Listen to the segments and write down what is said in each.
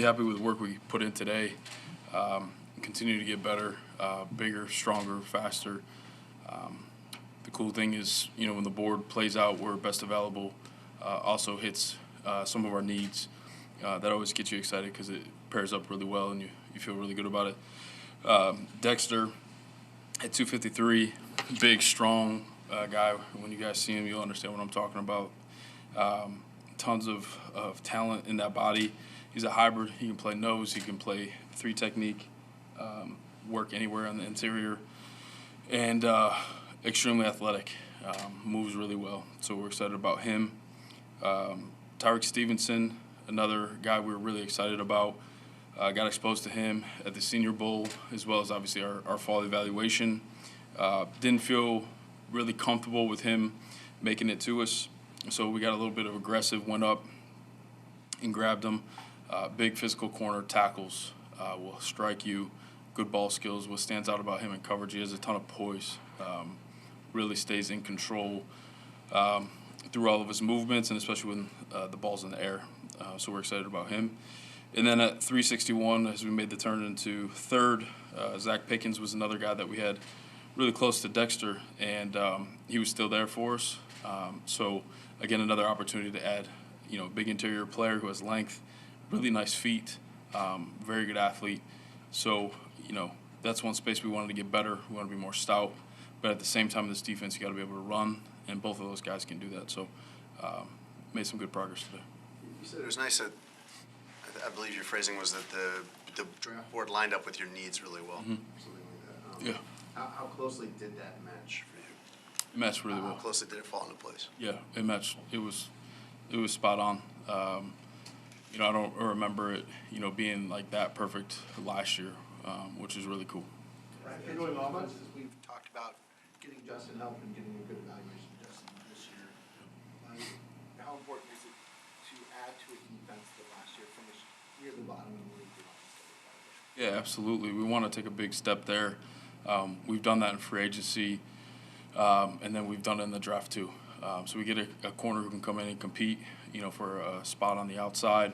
really happy with the work we put in today. Continue to get better, bigger, stronger, faster. The cool thing is, when the board plays out, we're best available, also hits some of our needs. That always gets you excited because it pairs up really well and you feel really good about it. Dexter at 253, big, strong guy. When you guys see him, you'll understand what I'm talking about. Tons of talent in that body. He's a hybrid. He can play nose. He can play three technique, work anywhere on the interior, and extremely athletic. Moves really well. So we're excited about him. Tyreek Stevenson, another guy we were really excited about. Got exposed to him at the Senior Bowl, as well as obviously our fall evaluation. Didn't feel really comfortable with him making it to us, so we got a little bit of aggressive, went up and grabbed him. Big physical corner, tackles, will strike you, good ball skills. What stands out about him in coverage, he has a ton of poise, really stays in control through all of his movements, and especially when the ball's in the air. So we're excited about him. And then at 361, as we made the turn into third, Zach Pickens was another guy that we had really close to Dexter, and he was still there for us. So, again, another opportunity to add, big interior player who has length, really nice feet, very good athlete. So, that's one space we wanted to get better. We want to be more stout. But at the same time, this defense, you got to be able to run, and both of those guys can do that. So, made some good progress today. You said it was nice that I believe your phrasing was that the draft board lined up with your needs really well. Mm-hmm. Something like that. How closely did that match for you? It matched really well. How closely did it fall into place? Yeah, it matched. It was spot on. I don't remember it, being like that perfect last year, which is really cool. Right. Doing all much as we've talked about getting Justin help and getting a good evaluation of Justin this year. How important is it to add to a defense that last year finished near the bottom of the league? Yeah, absolutely. We want to take a big step there. We've done that in free agency, and then we've done it in the draft too. So we get a corner who can come in and compete, for a spot on the outside.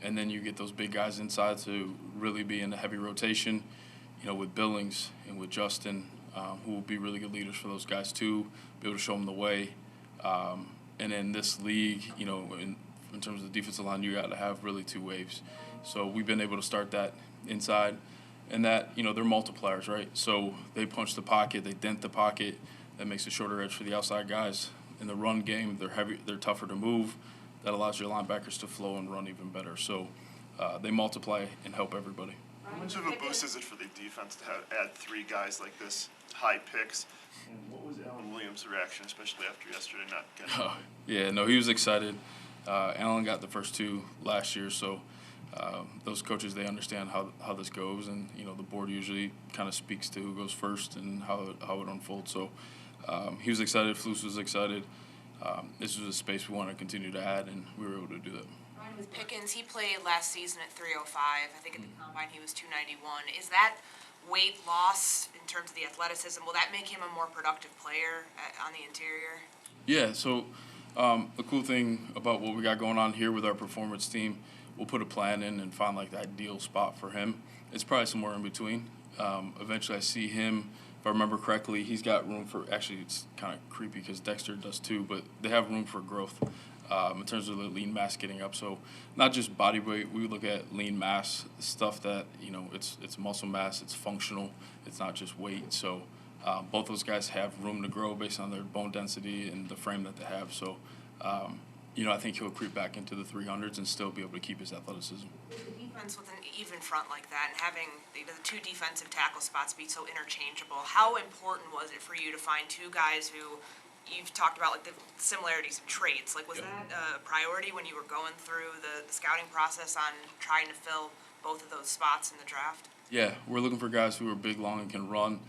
And then you get those big guys inside to really be in the heavy rotation, with Billings and with Justin, who will be really good leaders for those guys too, be able to show them the way. And in this league, in terms of the defensive line, you got to have really two waves. So we've been able to start that inside, and that, they're multipliers, right? So they punch the pocket, they dent the pocket. That makes a shorter edge for the outside guys. In the run game, they're heavy, they're tougher to move. That allows your linebackers to flow and run even better. So they multiply and help everybody. How much of a boost is it for the defense to add three guys like this, high picks? And what was Alan Williams' reaction, especially after yesterday not getting he was excited. Alan got the first two last year, so those coaches, they understand how this goes, and the board usually kind of speaks to who goes first and how it unfolds. So he was excited. Flus was excited. This was a space we want to continue to add, and we were able to do that. With Pickens, he played last season at 305. I think at the combine he was 291. Is that weight loss in terms of the athleticism? Will that make him a more productive player on the interior? Yeah. So the cool thing about what we got going on here with our performance team, we'll put a plan in and find like the ideal spot for him. It's probably somewhere in between. Eventually, I see him. If I remember correctly, he's got room for. Actually, it's kind of creepy because Dexter does too, but they have room for growth in terms of the lean mass getting up. So not just body weight. We look at lean mass stuff that it's muscle mass. It's functional. It's not just weight. So both those guys have room to grow based on their bone density and the frame that they have. So. I think he'll creep back into the 300s and still be able to keep his athleticism. The defense with an even front like that and having the two defensive tackle spots be so interchangeable, how important was it for you to find two guys who you've talked about, like the similarities in traits? Like, was that a priority when you were going through the scouting process on trying to fill both of those spots in the draft? Yeah, we're looking for guys who are big, long, and can run,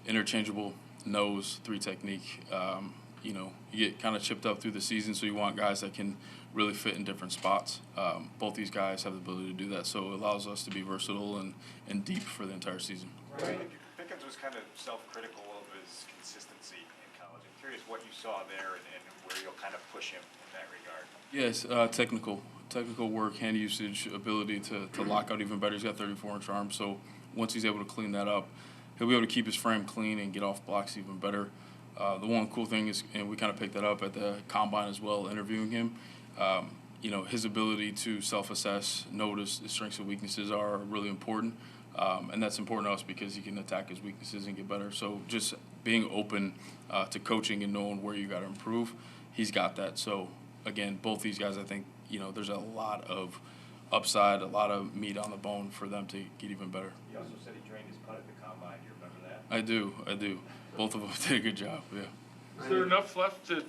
interchangeable, nose, three technique. You get kind of chipped up through the season, so you want guys that can really fit in different spots. Both these guys have the ability to do that, so it allows us to be versatile and deep for the entire season. Right. Pickens was kind of self-critical of his consistency in college. I'm curious what you saw there and where you'll kind of push him in that regard. Yes, technical work, hand usage, ability to lock out even better. He's got 34-inch arms, so once he's able to clean that up, he'll be able to keep his frame clean and get off blocks even better. The one cool thing is, and we kind of picked that up at the combine as well, interviewing him. His ability to self-assess, notice his strengths and weaknesses are really important, and that's important to us because he can attack his weaknesses and get better. So just being open to coaching and knowing where you got to improve, he's got that. So again, both these guys, I think, there's a lot of upside, a lot of meat on the bone for them to get even better. He also said he drained his putt at the combine. Do you remember that? I do. Both of them did a good job, yeah. Is there enough left at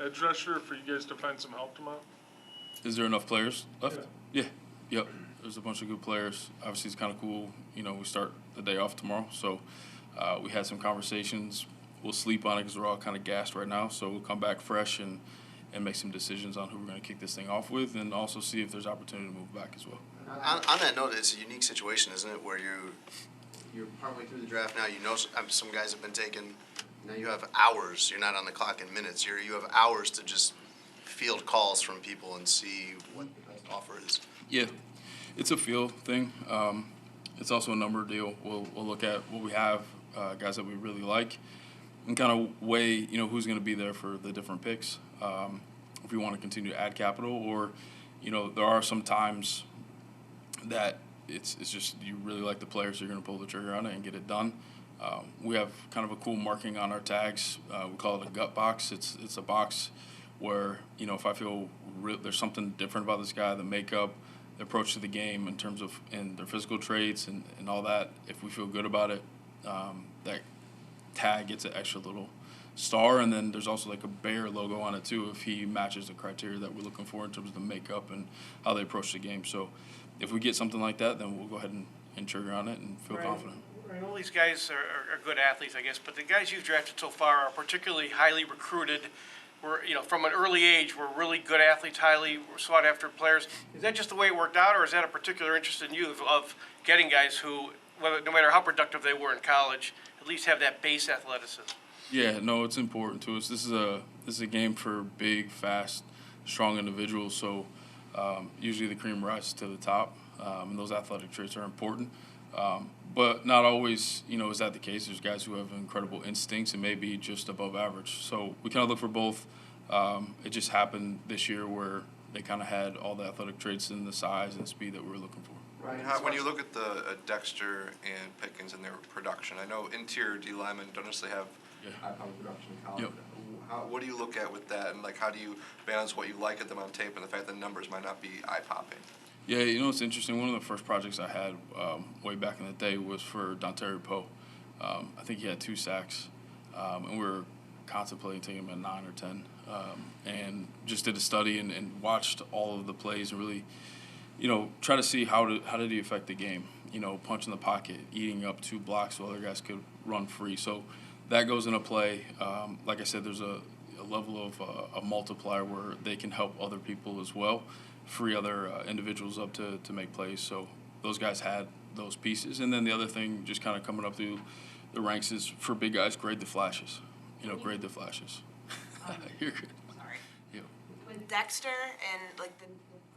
edge rusher for you guys to find some help tomorrow? Is there enough players left? Yeah. Yep. There's a bunch of good players. Obviously, it's kind of cool. We start the day off tomorrow, so we had some conversations. We'll sleep on it because we're all kind of gassed right now, so we'll come back fresh and make some decisions on who we're going to kick this thing off with, and also see if there's opportunity to move back as well. On that note, it's a unique situation, isn't it, where you're partway through the draft now. Some guys have been taken. Now you have hours. You're not on the clock in minutes. You have hours to just field calls from people and see what the best offer is. Yeah, it's a feel thing. It's also a number deal. We'll look at what we have, guys that we really like, and kind of weigh, who's going to be there for the different picks. If we want to continue to add capital, or, there are some times that it's just you really like the players, you're going to pull the trigger on it and get it done. We have kind of a cool marking on our tags. We call it a gut box. It's a box where, if I feel there's something different about this guy, the makeup, the approach to the game in terms of in their physical traits and all that, if we feel good about it, that tag gets an extra little star. And then there's also like a bear logo on it too if he matches the criteria that we're looking for in terms of the makeup and how they approach the game. So if we get something like that, then we'll go ahead and trigger on it and feel confident. Right, all these guys are good athletes, I guess, but the guys you've drafted so far are particularly highly recruited. From an early age, were really good athletes, highly sought after players. Is that just the way it worked out, or is that a particular interest in you of getting guys who, no matter how productive they were in college, at least have that base athleticism? Yeah, no, it's important to us. This is a game for big, fast, strong individuals. So usually the cream rises to the top, and those athletic traits are important. But not always, is that the case. There's guys who have incredible instincts and maybe just above average. So we kind of look for both. It just happened this year where they kind of had all the athletic traits and the size and speed that we were looking for. Right. When you look at the Dexter and Pickens and their production, I know interior D linemen don't necessarily have High power production in college. Yep. what do you look at with that, and how do you balance what you like at them on tape and the fact that the numbers might not be eye-popping? Yeah, it's interesting. One of the first projects I had way back in the day was for Dontario Poe. I think he had 2 sacks, and we were contemplating taking him at 9 or 10, and just did a study and watched all of the plays and really, try to see how did he affect the game. Punch in the pocket, eating up 2 blocks so other guys could run free. So that goes into play. Like I said, there's a level of a multiplier where they can help other people as well, free other individuals up to make plays. So those guys had those pieces. And then the other thing, just kind of coming up through the ranks, is for big guys, grade the flashes. Grade the flashes. You're good. Sorry. Yeah. With Dexter and the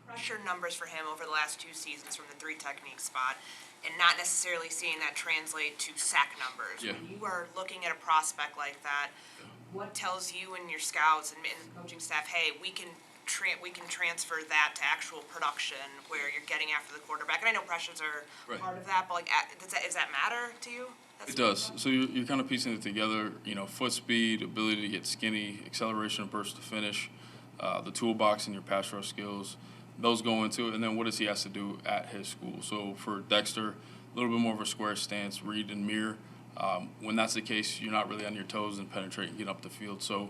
pressure numbers for him over the last 2 seasons from the 3 technique spot, and not necessarily seeing that translate to sack numbers. Yeah. When you are looking at a prospect like that, what tells you and your scouts and the coaching staff, hey, we can transfer that to actual production where you're getting after the quarterback? And I know pressures are Right. part of that, but does that matter to you? It does. So you're kind of piecing it together. Foot speed, ability to get skinny, acceleration of burst to finish, the toolbox and your pass rush skills. Those go into it, and then what does he has to do at his school? So for Dexter, a little bit more of a square stance, read and mirror. When that's the case, you're not really on your toes and penetrating, getting up the field. So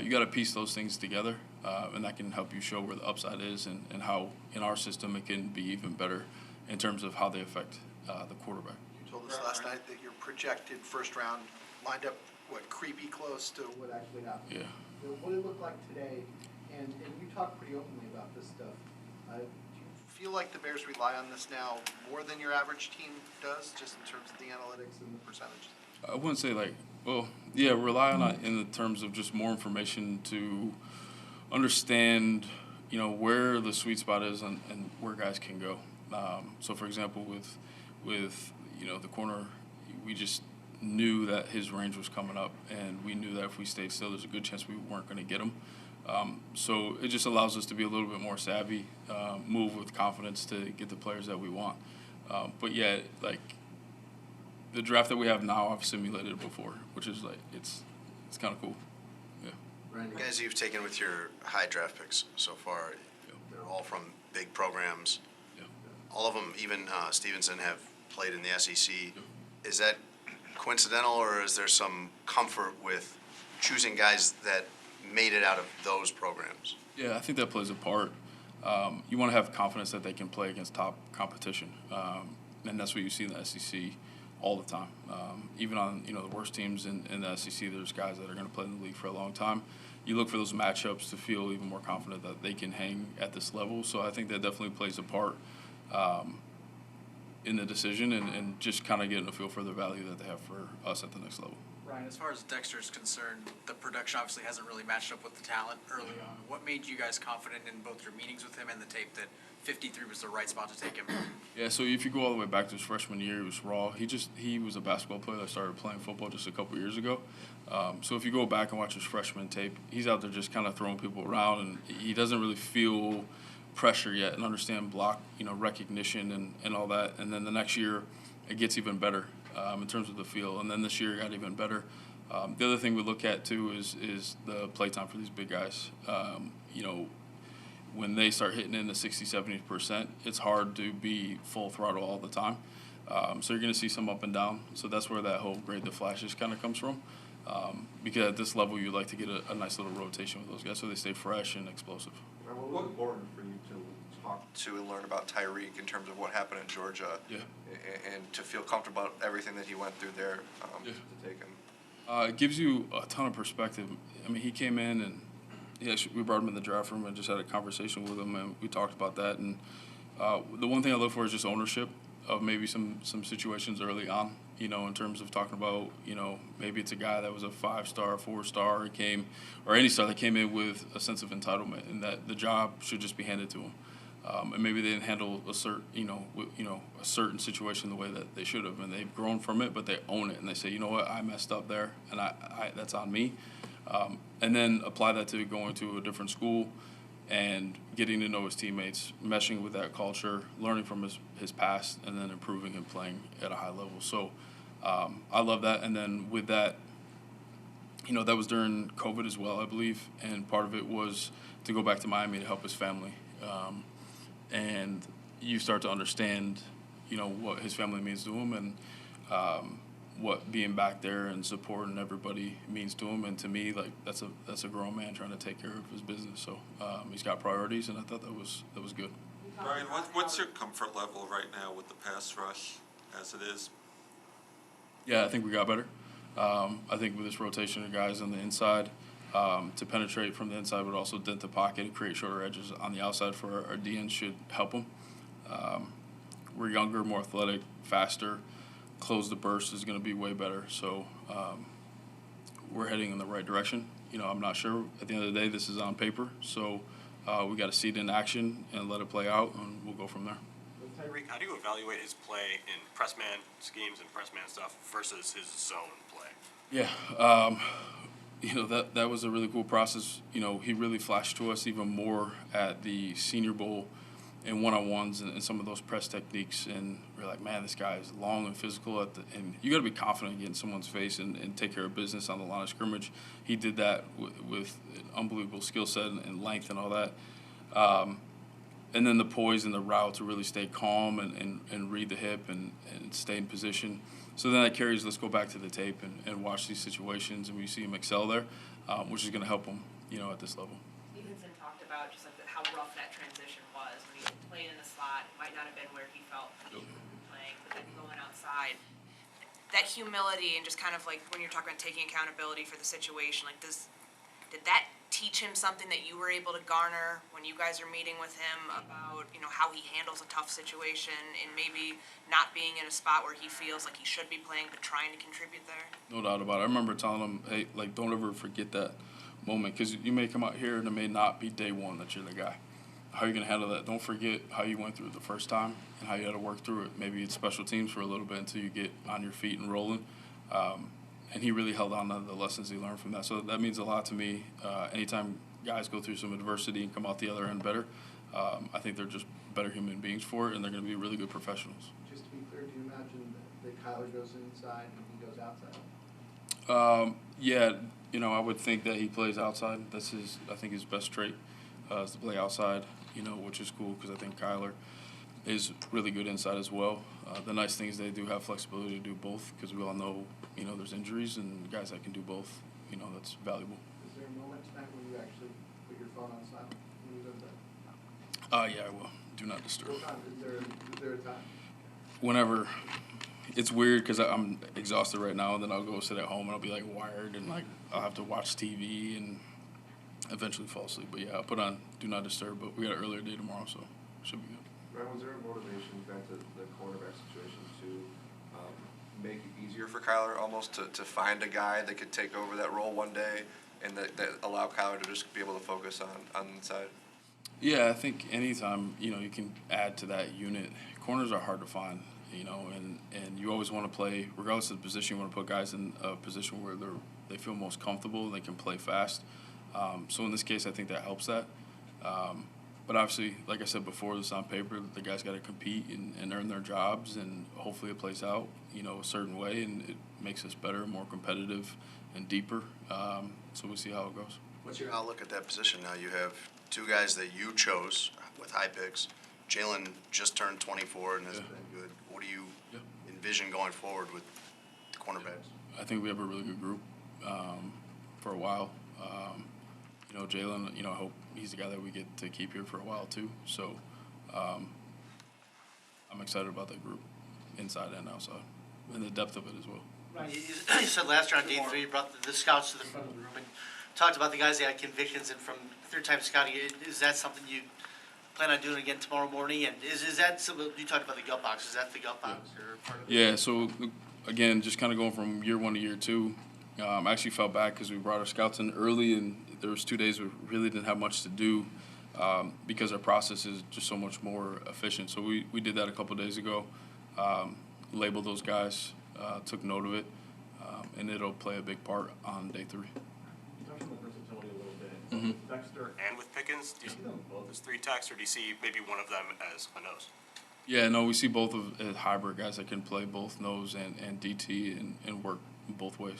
you got to piece those things together, and that can help you show where the upside is and how in our system it can be even better in terms of how they affect the quarterback. You told us last night that your projected first round lined up, creepy close to what actually happened. Yeah. So what did it look like today? And you talk pretty openly about this stuff. Do you feel like the Bears rely on this now more than your average team does, just in terms of the analytics and the percentages? I wouldn't say Well, yeah, rely on it in the terms of just more information to understand, where the sweet spot is and where guys can go. So, for example, with the corner, we just knew that his range was coming up, and we knew that if we stayed still, there's a good chance we weren't going to get him. So it just allows us to be a little bit more savvy, move with confidence to get the players that we want. But yeah, like the draft that we have now, I've simulated it before, which is like it's kind of cool. Yeah. Ryan, the guys you've taken with your high draft picks so far, they're all from big programs. Yeah. All of them, even Stevenson, have played in the SEC. Is that coincidental, or is there some comfort with choosing guys that made it out of those programs? Yeah, I think that plays a part. You want to have confidence that they can play against top competition, and that's what you see in the SEC all the time. Even on the worst teams in the SEC, there's guys that are going to play in the league for a long time. You look for those matchups to feel even more confident that they can hang at this level. So I think that definitely plays a part in the decision and just kind of getting a feel for the value that they have for us at the next level. Ryan, as far as Dexter's concerned, the production obviously hasn't really matched up with the talent early on. What made you guys confident in both your meetings with him and the tape that 53 was the right spot to take him? Yeah, so if you go all the way back to his freshman year, he was raw. He was a basketball player that started playing football just a couple years ago. So if you go back and watch his freshman tape, he's out there just kind of throwing people around, and he doesn't really feel pressure yet and understand block, recognition and all that. And then the next year, it gets even better in terms of the feel. And then this year, it got even better. The other thing we look at too is the play time for these big guys. When they start hitting in the 60-70%, it's hard to be full throttle all the time. So you're going to see some up and down. So that's where that whole grade the flashes kind of comes from. Because at this level, you like to get a nice little rotation with those guys so they stay fresh and explosive. What was important for you to talk To learn about Tyreek in terms of what happened in Georgia, Yeah. and to feel comfortable about everything that he went through there, Yeah. to take him. It gives you a ton of perspective. I mean, he came in and we brought him in the draft room and just had a conversation with him, and we talked about that. And the one thing I look for is just ownership of maybe some situations early on, in terms of talking about, maybe it's a guy that was a 5-star, 4-star, or any star that came in with a sense of entitlement and that the job should just be handed to him. And maybe they didn't handle a certain situation the way that they should have, and they've grown from it, but they own it and they say, you know what, I messed up there, and I that's on me. And then apply that to going to a different school and getting to know his teammates, meshing with that culture, learning from his past, and then improving and playing at a high level. So I love that. And then with that, that was during COVID as well, I believe, and part of it was to go back to Miami to help his family. And you start to understand, what his family means to him, and what being back there and supporting everybody means to him. And to me, like that's a grown man trying to take care of his business. So he's got priorities, and I thought that was good. Brian, what's your comfort level right now with the pass rush as it is? Yeah, I think we got better. I think with this rotation of guys on the inside, to penetrate from the inside, but also dent the pocket and create shorter edges on the outside for our DNs should help them. We're younger, more athletic, faster. Close the burst is going to be way better. So we're heading in the right direction. I'm not sure. At the end of the day, this is on paper. So we got to see it in action and let it play out, and we'll go from there. Tyreek, how do you evaluate his play in press man schemes and press man stuff versus his zone play? Yeah, that was a really cool process. He really flashed to us even more at the Senior Bowl and one-on-ones and some of those press techniques, and we're like, man, this guy is long and physical and you got to be confident in someone's face and take care of business on the line of scrimmage. He did that with an unbelievable skill set and length and all that. And then the poise and the route to really stay calm and read the hip and stay in position. So then that carries, let's go back to the tape and watch these situations, and we see him excel there, which is going to help him, at this level. Stevenson talked about just like how rough that transition was when he was playing in the slot. It might not have been where he felt playing, but then going outside. That humility and just kind of like when you're talking about taking accountability for the situation, like did that teach him something that you were able to garner when you guys are meeting with him about, you know, how he handles a tough situation and maybe not being in a spot where he feels like he should be playing but trying to contribute there? No doubt about it. I remember telling him, hey, like, don't ever forget that moment, because you may come out here and it may not be day one that you're the guy. How are you going to handle that? Don't forget how you went through it the first time and how you had to work through it. Maybe it's special teams for a little bit until you get on your feet and rolling. And he really held on to the lessons he learned from that. So that means a lot to me. Anytime guys go through some adversity and come out the other end better, I think they're just better human beings for it, and they're going to be really good professionals. Just to be clear, do you imagine that Kyler goes inside and he goes outside? Yeah, you know, I would think that he plays outside. That's I think his best trait is to play outside, you know, which is cool because I think Kyler is really good inside as well. The nice thing is they do have flexibility to do both because we all know, you know, there's injuries and guys that can do both, you know, that's valuable. Is there a moment tonight when you actually put your phone on silent when you go to bed? Yeah, I will. Do not disturb. What time? Is there a time? Whenever. It's weird because I'm exhausted right now, and then I'll go sit at home and I'll be like wired and like I'll have to watch TV and eventually fall asleep. But yeah, I'll put on Do Not Disturb, but we got an earlier day tomorrow, so should be good. Ryan, was there a motivation back to the cornerback situation to make it easier for Kyler almost to find a guy that could take over that role one day and that allow Kyler to just be able to focus on the inside? Yeah, I think anytime, you know, you can add to that unit, corners are hard to find, you know, and you always want to play, regardless of the position, you want to put guys in a position where they feel most comfortable, they can play fast. So in this case, I think that helps that. But obviously, like I said before, this on paper, the guys got to compete and earn their jobs, and hopefully it plays out, you know, a certain way, and it makes us better, more competitive, and deeper. So we'll see how it goes. What's your outlook at that position now? You have two guys that you chose with high picks. Jalen just turned 24 and has been good. What do you envision going forward with the cornerbacks? I think we have a really good group for a while. You know, Jalen, you know, I hope he's the guy that we get to keep here for a while too. So I'm excited about that group, inside and outside, and the depth of it as well. Right, you said last year on day 3, you brought the scouts to the front of the room and talked about the guys that had convictions, and from third-time scouting, is that something you plan on doing again tomorrow morning? And is that something, you talked about the gut box, is that the gut box or part of it? Yeah, so again, just kind of going from year 1 to year 2, I actually felt bad because we brought our scouts in early, and there was 2 days we really didn't have much to do because our process is just so much more efficient. So we did that a couple of days ago, labeled those guys, took note of it, and it'll play a big part on day 3. You touched on the versatility a little bit. With Dexter and with Pickens, do you see them both as 3 techs, or do you see maybe one of them as a nose? Yeah, no, we see both as hybrid guys that can play both nose and DT and work both ways.